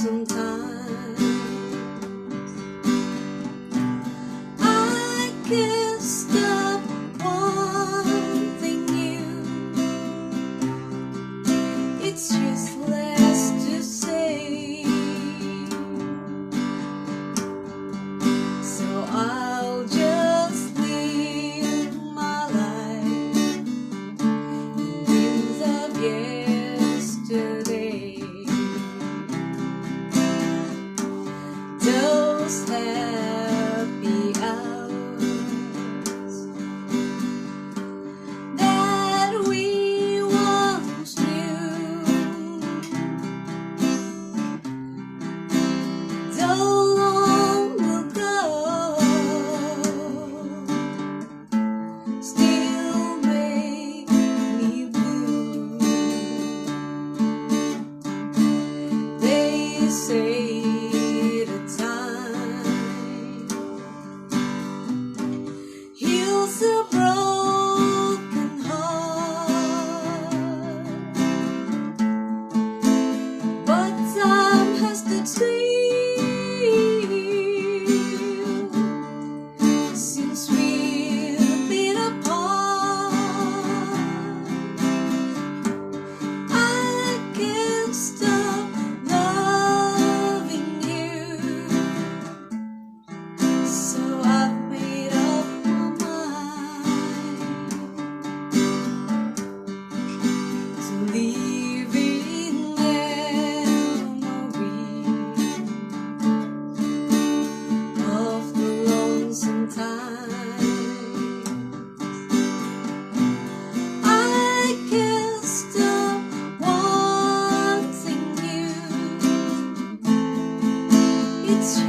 sometimes. I can't stop wanting you. It's just less to say, so I'll just live my life in dreams of yesterday. Those happy hours that we once knew, though long ago, still make me blue. They say heals a broken heart, but time has to heal since we've been apart. I can't stop loving you, so I've made up my mind to live in memory of the lonesome times. I can't stop wanting you. It's